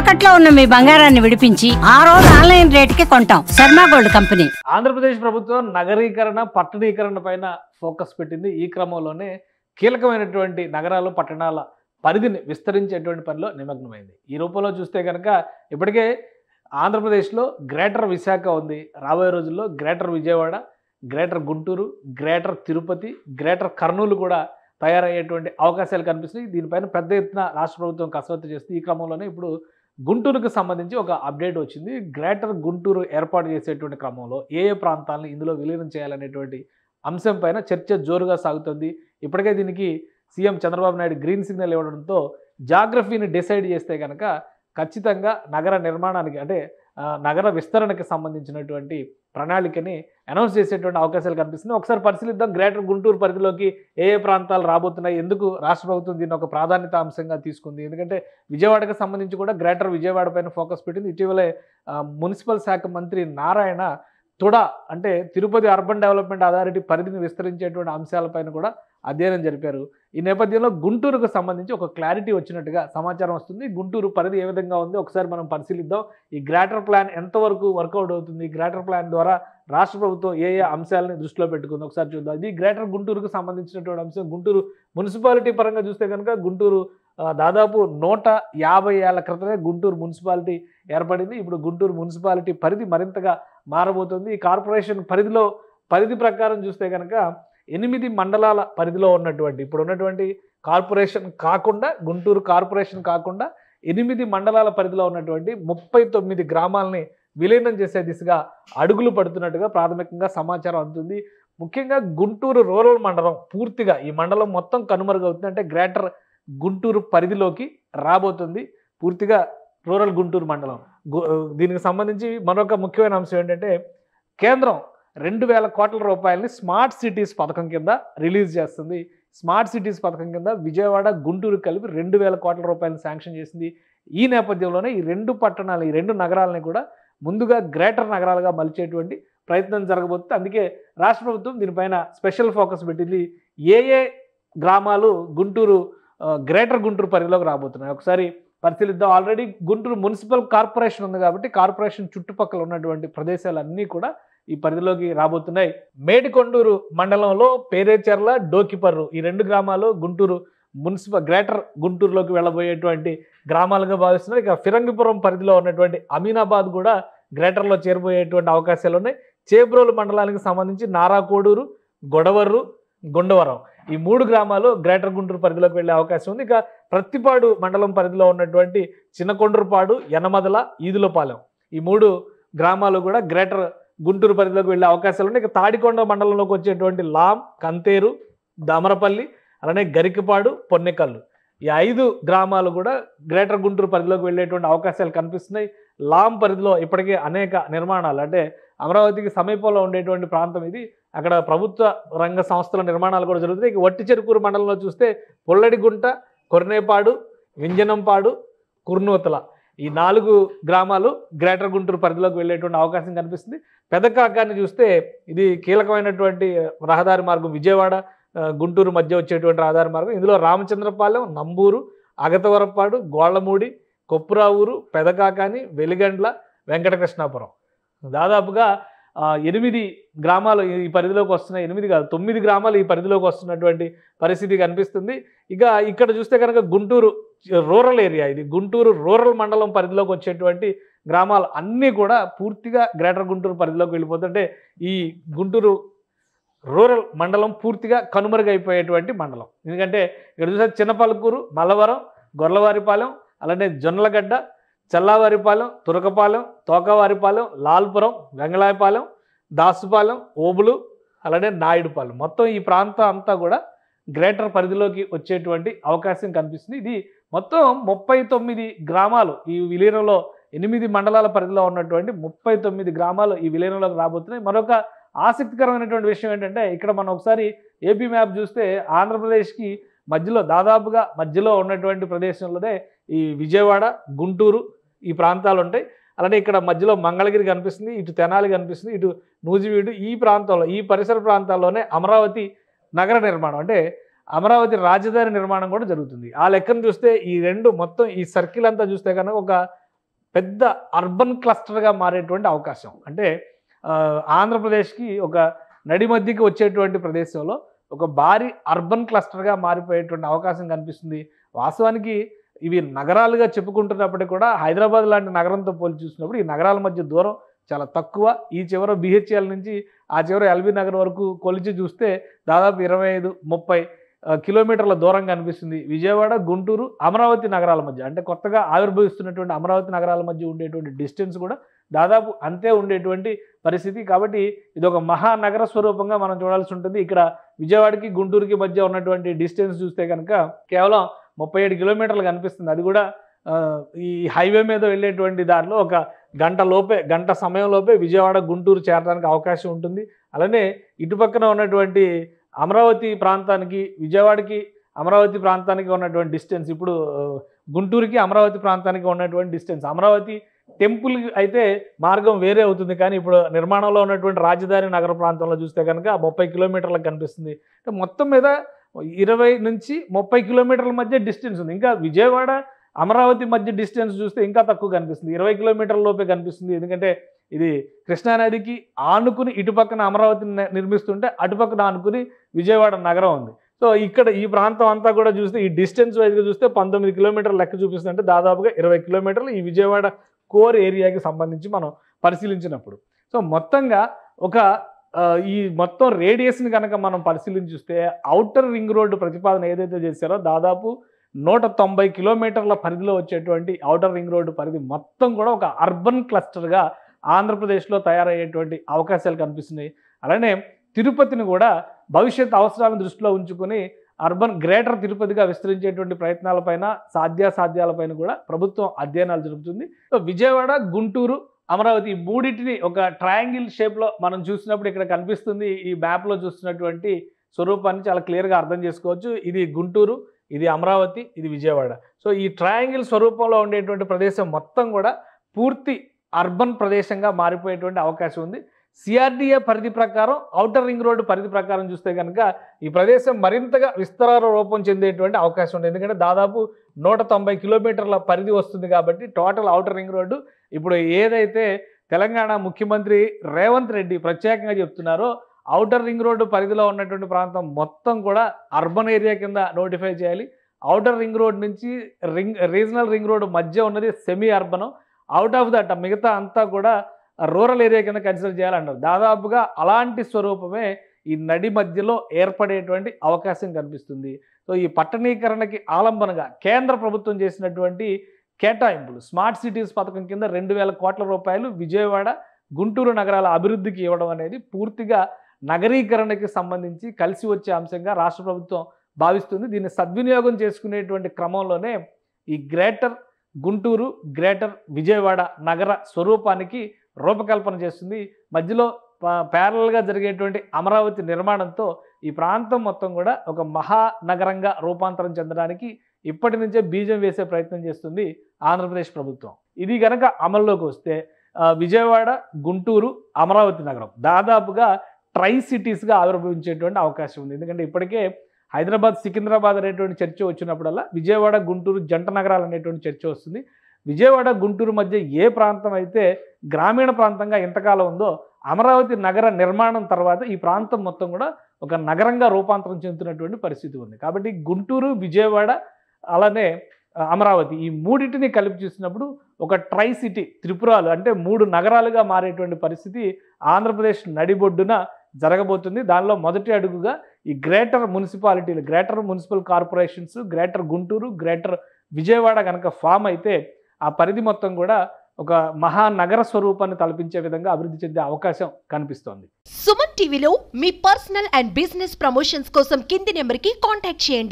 తాకట్లో ఉన్న మీ బంగారాన్ని విడిపించి ఆ రోజు ఆన్లైన్ రేటుకి కొంటాం. Sharma gold company. ఆంధ్రప్రదేశ్ ప్రభుత్వం నగరీకరణ పట్టణీకరణ పైన ఫోకస్ పెట్టింది. ఈ క్రమంలోనే కీలకమైనటువంటి నగరాలు పట్టణాల పరిధిని విస్తరించేటువంటి పనిలో నిమగ్నమైంది. ఈ రూపంలో చూస్తే కనుక ఇప్పటికే ఆంధ్రప్రదేశ్లో గ్రేటర్ విశాఖ ఉంది. రాబోయే రోజుల్లో greater Vijayawada, greater Guntur, greater Tirupati, greater Kurnool కూడా తయారయ్యేటువంటి అవకాశాలు కనిపిస్తున్నాయి. దీనిపైన పెద్ద ఎత్తున రాష్ట్ర ప్రభుత్వం కసరత్తు చేస్తుంది. ఈ క్రమంలోనే ఇప్పుడు గుంటూరుకు సంబంధించి ఒక అప్డేట్ వచ్చింది. గ్రేటర్ గుంటూరు ఏర్పాటు చేసేటువంటి క్రమంలో ఏ ప్రాంతాలను ఇందులో విలీనం చేయాలనేటువంటి అంశం పైన చర్చ జోరుగా సాగుతుంది. ఇప్పటికే దీనికి CM Chandrababu Naidu green signal ఇవ్వడంతో జాగ్రఫీని డిసైడ్ చేస్తే కనుక ఖచ్చితంగా నగర నిర్మాణానికి అంటే నగర విస్తరణకి సంబంధించినటువంటి ప్రణాళికని అనౌన్స్ చేసేటువంటి అవకాశాలు కనిపిస్తున్నాయి. ఒకసారి పరిశీలిద్దాం. గ్రేటర్ గుంటూరు పరిధిలోకి ఏ ప్రాంతాలు రాబోతున్నాయి, ఎందుకు రాష్ట్ర ప్రభుత్వం దీన్ని ఒక ప్రాధాన్యత అంశంగా తీసుకుంది, ఎందుకంటే విజయవాడకు సంబంధించి కూడా గ్రేటర్ విజయవాడ పైన ఫోకస్ పెట్టింది. ఇటీవలే మున్సిపల్ శాఖ మంత్రి నారాయణ తుడా అంటే తిరుపతి అర్బన్ డెవలప్మెంట్ అథారిటీ పరిధిని విస్తరించేటువంటి అంశాలపైన కూడా అధ్యయనం జరిపారు. ఈ నేపథ్యంలో గుంటూరుకు సంబంధించి ఒక క్లారిటీ వచ్చినట్టుగా సమాచారం వస్తుంది. గుంటూరు పరిధి ఏ విధంగా ఉంది ఒకసారి మనం పరిశీలిద్దాం. ఈ గ్రేటర్ ప్లాన్ ఎంతవరకు వర్కౌట్ అవుతుంది, గ్రేటర్ ప్లాన్ ద్వారా రాష్ట్ర ప్రభుత్వం ఏ ఏ అంశాలని దృష్టిలో పెట్టుకుంది ఒకసారి చూద్దాం. ఇది గ్రేటర్ గుంటూరుకు సంబంధించినటువంటి అంశం. గుంటూరు మున్సిపాలిటీ పరంగా చూస్తే కనుక గుంటూరు దాదాపు 150 ఏళ్ల క్రితమే గుంటూరు మున్సిపాలిటీ ఏర్పడింది. ఇప్పుడు గుంటూరు మున్సిపాలిటీ పరిధి మరింతగా మారబోతుంది. ఈ కార్పొరేషన్ పరిధి ప్రకారం చూస్తే కనుక 8 మండలాల పరిధిలో ఉన్నటువంటి ఇప్పుడు ఉన్నటువంటి కార్పొరేషన్ కాకుండా గుంటూరు కార్పొరేషన్ కాకుండా 8 మండలాల పరిధిలో ఉన్నటువంటి 39 గ్రామాలని విలీనం చేసే దిశగా అడుగులు పడుతున్నట్టుగా ప్రాథమికంగా సమాచారం అందుతుంది. ముఖ్యంగా గుంటూరు రూరల్ మండలం పూర్తిగా ఈ మండలం మొత్తం కనుమరుగవుతుంది. అంటే గ్రేటర్ గుంటూరు పరిధిలోకి రాబోతుంది పూర్తిగా రూరల్ గుంటూరు మండలం. దీనికి సంబంధించి మరొక ముఖ్యమైన అంశం ఏంటంటే కేంద్రం 2000 కోట్ల రూపాయలని స్మార్ట్ సిటీస్ పథకం కింద రిలీజ్ చేస్తుంది. స్మార్ట్ సిటీస్ పథకం కింద విజయవాడ గుంటూరు కలిపి 2000 కోట్ల రూపాయలను శాంక్షన్ చేసింది. ఈ నేపథ్యంలోనే ఈ రెండు పట్టణాలు ఈ రెండు నగరాలని కూడా ముందుగా గ్రేటర్ నగరాలుగా మలిచేటువంటి ప్రయత్నం జరగబోతుంది. అందుకే రాష్ట్ర ప్రభుత్వం దీనిపైన స్పెషల్ ఫోకస్ పెట్టింది. ఏ గ్రామాలు గుంటూరు గ్రేటర్ గుంటూరు పరిధిలోకి రాబోతున్నాయి ఒకసారి పరిశీలిద్దాం. ఆల్రెడీ గుంటూరు మున్సిపల్ కార్పొరేషన్ ఉంది కాబట్టి కార్పొరేషన్ చుట్టుపక్కల ఉన్నటువంటి ప్రదేశాలన్నీ కూడా ఈ పరిధిలోకి రాబోతున్నాయి. మేడికొండూరు మండలంలో పేరేచెర్ల, డోకిపర్రు ఈ రెండు గ్రామాలు గుంటూరు గ్రేటర్ గుంటూరులోకి వెళ్ళబోయేటువంటి గ్రామాలుగా భావిస్తున్నారు. ఇక ఫిరంగిపురం పరిధిలో ఉన్నటువంటి అమీనాబాద్ కూడా గ్రేటర్లో చేరబోయేటువంటి అవకాశాలు ఉన్నాయి. చేబ్రోలు మండలానికి సంబంధించి నారాకోడూరు, గొడవర్రు, గుండవరం ఈ 3 గ్రామాలు గ్రేటర్ గుంటూరు పరిధిలోకి వెళ్ళే అవకాశం ఉంది. ఇక ప్రత్తిపాడు మండలం పరిధిలో ఉన్నటువంటి చిన్నకొండ్రుపాడు, యనమదల, ఈదులపాలెం ఈ 3 గ్రామాలు కూడా గ్రేటర్ గుంటూరు పరిధిలోకి వెళ్ళే అవకాశాలు ఉన్నాయి. ఇక తాడికొండ మండలంలోకి వచ్చేటువంటి లాం, కంతేరు, దామరపల్లి అలానే గరికపాడు, పొన్నెకల్లు ఈ 5 గ్రామాలు కూడా గ్రేటర్ గుంటూరు పరిధిలోకి వెళ్ళేటువంటి అవకాశాలు కనిపిస్తున్నాయి. లాం పరిధిలో ఇప్పటికే అనేక నిర్మాణాలు అంటే అమరావతికి సమీపంలో ఉండేటువంటి ప్రాంతం ఇది. అక్కడ ప్రభుత్వ రంగ సంస్థల నిర్మాణాలు కూడా జరుగుతున్నాయి. ఇక వట్టిచెరుకూరు మండలంలో చూస్తే పొల్లడిగుంట, కొర్నేపాడు, వింజనంపాడు, కుర్నూతల ఈ 4 గ్రామాలు గ్రేటర్ గుంటూరు పరిధిలోకి వెళ్ళేటువంటి అవకాశం కనిపిస్తుంది. పెదకాకాన్ని చూస్తే ఇది కీలకమైనటువంటి రహదారి మార్గం. విజయవాడ గుంటూరు మధ్య వచ్చేటువంటి రహదారి మార్గం. ఇందులో రామచంద్రపాలెం, నంబూరు, అగతవరపాడు, గోళ్లమూడి, కొప్పురావూరు, పెదకాకాని, వెలిగండ్ల, వెంకటకృష్ణాపురం దాదాపుగా 8 గ్రామాలు ఈ పరిధిలోకి వస్తున్నాయి. 8 కాదు 9 గ్రామాలు ఈ పరిధిలోకి వస్తున్నటువంటి పరిస్థితి కనిపిస్తుంది. ఇక ఇక్కడ చూస్తే కనుక గుంటూరు రూరల్ ఏరియా ఇది గుంటూరు రూరల్ మండలం పరిధిలోకి వచ్చేటువంటి గ్రామాలు అన్నీ కూడా పూర్తిగా గ్రేటర్ గుంటూరు పరిధిలోకి వెళ్ళిపోతుంటే ఈ గుంటూరు రూరల్ మండలం పూర్తిగా కనుమరుగైపోయేటువంటి మండలం. ఎందుకంటే ఇక్కడ చూస్తే చిన్నపలుకూరు, మల్లవరం, గొర్లవారిపాలెం అలానే జొన్నలగడ్డ, చల్లావారిపాలెం, తురకపాలెం, తోకవారిపాలెం, లాల్పురం, వెంగళాయపాలెం, దాసుపాలెం, ఓబులు అలానే నాయుడుపాలెం మొత్తం ఈ ప్రాంతం అంతా కూడా గ్రేటర్ పరిధిలోకి వచ్చేటువంటి అవకాశం కనిపిస్తుంది. ఇది మొత్తం 39 గ్రామాలు ఈ విలీనంలో 8 మండలాల పరిధిలో ఉన్నటువంటి 39 గ్రామాలు ఈ విలీనంలోకి రాబోతున్నాయి. మరొక ఆసక్తికరమైనటువంటి విషయం ఏంటంటే ఇక్కడ మనం ఒకసారి ఏపీ మ్యాప్ చూస్తే ఆంధ్రప్రదేశ్కి దాదాపుగా మధ్యలో ఉన్నటువంటి ప్రదేశంలోనే ఈ విజయవాడ, గుంటూరు ఈ ప్రాంతాలు ఉంటాయి. అలానే ఇక్కడ మధ్యలో మంగళగిరి కనిపిస్తుంది, ఇటు తెనాలి కనిపిస్తుంది, ఇటు నూజివీడు ఈ ప్రాంతంలో ఈ పరిసర ప్రాంతాల్లోనే అమరావతి నగర నిర్మాణం అంటే అమరావతి రాజధాని నిర్మాణం కూడా జరుగుతుంది. ఆ లెక్కను చూస్తే ఈ రెండు మొత్తం ఈ సర్కిల్ అంతా చూస్తే కనుక ఒక పెద్ద అర్బన్ క్లస్టర్గా మారేటువంటి అవకాశం. అంటే ఆంధ్రప్రదేశ్కి ఒక నడి మధ్యకి వచ్చేటువంటి ప్రదేశంలో ఒక భారీ అర్బన్ క్లస్టర్గా మారిపోయేటువంటి అవకాశం కనిపిస్తుంది. వాస్తవానికి ఇవి నగరాలుగా చెప్పుకుంటున్నప్పటికీ కూడా హైదరాబాద్ లాంటి నగరంతో పోల్చి చూసినప్పుడు ఈ నగరాల మధ్య దూరం చాలా తక్కువ. ఈ చివర BHL నుంచి ఆ చివర ఎల్బీ నగర్ వరకు కొలిచి చూస్తే దాదాపు 25-30 కిలోమీటర్ల దూరం కనిపిస్తుంది. విజయవాడ, గుంటూరు, అమరావతి నగరాల మధ్య, అంటే కొత్తగా ఆవిర్భవిస్తున్నటువంటి అమరావతి నగరాల మధ్య ఉండేటువంటి డిస్టెన్స్ కూడా దాదాపు అంతే ఉండేటువంటి పరిస్థితి. కాబట్టి ఇది ఒక మహానగర స్వరూపంగా మనం చూడాల్సి ఉంటుంది. ఇక్కడ విజయవాడకి గుంటూరుకి మధ్య ఉన్నటువంటి డిస్టెన్స్ చూస్తే కనుక కేవలం 37 కిలోమీటర్లు కనిపిస్తుంది. అది కూడా ఈ హైవే మీద వెళ్ళేటువంటి దారిలో ఒక గంట సమయంలోపే విజయవాడ, గుంటూరు చేరడానికి అవకాశం ఉంటుంది. అలానే ఇటుపక్కన ఉన్నటువంటి అమరావతి ప్రాంతానికి, విజయవాడకి అమరావతి ప్రాంతానికి ఉన్నటువంటి డిస్టెన్స్, ఇప్పుడు గుంటూరుకి అమరావతి ప్రాంతానికి ఉన్నటువంటి డిస్టెన్స్, అమరావతి టెంపుల్ అయితే మార్గం వేరే అవుతుంది. కానీ ఇప్పుడు నిర్మాణంలో ఉన్నటువంటి రాజధాని నగర ప్రాంతంలో చూస్తే కనుక 30 కిలోమీటర్లకు కనిపిస్తుంది. అంటే మొత్తం మీద 20 నుంచి 30 కిలోమీటర్ల మధ్య డిస్టెన్స్ ఉంది. ఇంకా విజయవాడ, అమరావతి మధ్య డిస్టెన్స్ చూస్తే ఇంకా తక్కువ కనిపిస్తుంది, 20 కిలోమీటర్ల లోపే కనిపిస్తుంది. ఎందుకంటే ఇది కృష్ణానదికి ఆనుకుని ఇటుపక్కన అమరావతిని నిర్మిస్తుంటే అటుపక్కన ఆనుకుని విజయవాడ నగరం ఉంది. సో ఇక్కడ ఈ ప్రాంతం అంతా కూడా చూస్తే ఈ డిస్టెన్స్ వైజ్గా చూస్తే 19 కిలోమీటర్ల లెక్క చూపిస్తుంది. అంటే దాదాపుగా 20 కిలోమీటర్లు ఈ విజయవాడ కోర్ ఏరియాకి సంబంధించి మనం పరిశీలించినప్పుడు. సో మొత్తంగా ఒక ఈ మొత్తం రేడియస్ని కనుక మనం పరిశీలించి చూస్తే ఔటర్ రింగ్ రోడ్డు ప్రతిపాదన ఏదైతే చేశారో దాదాపు 190 కిలోమీటర్ల పరిధిలో వచ్చేటువంటి ఔటర్ రింగ్ రోడ్డు పరిధి మొత్తం కూడా ఒక అర్బన్ క్లస్టర్గా ఆంధ్రప్రదేశ్లో తయారయ్యేటువంటి అవకాశాలు కనిపిస్తున్నాయి. అలానే తిరుపతిని కూడా భవిష్యత్ అవసరాలను దృష్టిలో ఉంచుకొని అర్బన్ గ్రేటర్ తిరుపతిగా విస్తరించేటువంటి ప్రయత్నాలపైన, సాధ్యాసాధ్యాలపైన కూడా ప్రభుత్వం అధ్యయనాలు జరుపుతుంది. సో విజయవాడ, గుంటూరు, అమరావతి ఈ మూడింటిని ఒక ట్రయాంగిల్ షేప్లో మనం చూసినప్పుడు ఇక్కడ కనిపిస్తుంది. ఈ మ్యాప్లో చూస్తున్నటువంటి స్వరూపాన్ని చాలా క్లియర్గా అర్థం చేసుకోవచ్చు. ఇది గుంటూరు, ఇది అమరావతి, ఇది విజయవాడ. సో ఈ ట్రయాంగిల్ స్వరూపంలో ఉండేటువంటి ప్రదేశం మొత్తం కూడా పూర్తి అర్బన్ ప్రదేశంగా మారిపోయేటువంటి అవకాశం ఉంది. CRDA పరిధి ప్రకారం, ఔటర్ రింగ్ రోడ్డు పరిధి ప్రకారం చూస్తే కనుక ఈ ప్రదేశం మరింతగా విస్తరాల రూపం చెందేటువంటి అవకాశం ఉంది. ఎందుకంటే దాదాపు 190 కిలోమీటర్ల పరిధి వస్తుంది కాబట్టి టోటల్ ఔటర్ రింగ్ రోడ్డు ఇప్పుడు ఏదైతే తెలంగాణ ముఖ్యమంత్రి రేవంత్ రెడ్డి ప్రత్యేకంగా చెప్తున్నారో ఔటర్ రింగ్ రోడ్డు పరిధిలో ఉన్నటువంటి ప్రాంతం మొత్తం కూడా అర్బన్ ఏరియా కింద నోటిఫై చేయాలి. ఔటర్ రింగ్ రోడ్ నుంచి రీజనల్ రింగ్ రోడ్డు మధ్య ఉన్నది semi urban, out of that మిగతా అంతా కూడా రూరల్ ఏరియా కింద కన్సిడర్ చేయాలన్నారు. దాదాపుగా అలాంటి స్వరూపమే ఈ నడి మధ్యలో ఏర్పడేటువంటి అవకాశం కనిపిస్తుంది. సో ఈ పట్టణీకరణకి ఆలంబనగా కేంద్ర ప్రభుత్వం చేసినటువంటి కేటాయింపులు, స్మార్ట్ సిటీస్ పథకం కింద 2000 కోట్ల రూపాయలు విజయవాడ, గుంటూరు నగరాల అభివృద్ధికి ఇవ్వడం అనేది పూర్తిగా నగరీకరణకి సంబంధించి కలిసి వచ్చే అంశంగా రాష్ట్ర ప్రభుత్వం భావిస్తుంది. దీన్ని సద్వినియోగం చేసుకునేటువంటి క్రమంలోనే ఈ గ్రేటర్ గుంటూరు, గ్రేటర్ విజయవాడ నగర స్వరూపానికి రూపకల్పన చేస్తుంది. మధ్యలో ప్యారల్గా జరిగేటువంటి అమరావతి నిర్మాణంతో ఈ ప్రాంతం మొత్తం కూడా ఒక మహానగరంగా రూపాంతరం చెందడానికి ఇప్పటి నుంచే బీజం వేసే ప్రయత్నం చేస్తుంది ఆంధ్రప్రదేశ్ ప్రభుత్వం. ఇది కనుక అమల్లోకి వస్తే విజయవాడ, గుంటూరు, అమరావతి నగరం దాదాపుగా ట్రై సిటీస్గా ఆవిర్భవించేటువంటి అవకాశం ఉంది. ఎందుకంటే ఇప్పటికే హైదరాబాద్, సికింద్రాబాద్ అనేటువంటి చర్చ వచ్చినప్పుడల్లా విజయవాడ, గుంటూరు జంట నగరాలు అనేటువంటి చర్చ వస్తుంది. విజయవాడ, గుంటూరు మధ్య ఏ ప్రాంతం అయితే గ్రామీణ ప్రాంతంగా ఇంతకాలం ఉందో అమరావతి నగర నిర్మాణం తర్వాత ఈ ప్రాంతం మొత్తం కూడా ఒక నగరంగా రూపాంతరం చెందుతున్నటువంటి పరిస్థితి ఉంది. కాబట్టి గుంటూరు, విజయవాడ అలానే అమరావతి ఈ మూడింటిని కలిపి చూసినప్పుడు ఒక ట్రై సిటీ త్రిపురాలు అంటే 3 నగరాలుగా మారేటువంటి పరిస్థితి ఆంధ్రప్రదేశ్ నడిబొడ్డున జరగబోతుంది. దానిలో మొదటి అడుగుగా ఈ గ్రేటర్ మున్సిపాలిటీలు, greater municipal corporations, greater Guntur, greater Vijayawada కనుక ఫామ్ అయితే ఆ పరిధి మొత్తం కూడా ఒక మహానగర స్వరూపాన్ని తలపించే విధంగా అభివృద్ధి చెందే అవకాశం కనిపిస్తోంది. సుమన్ టీవీలో మీ పర్సనల్ అండ్ బిజినెస్ ప్రమోషన్స్ కోసం కింది నెంబర్కి కాంటాక్ట్ చేయండి.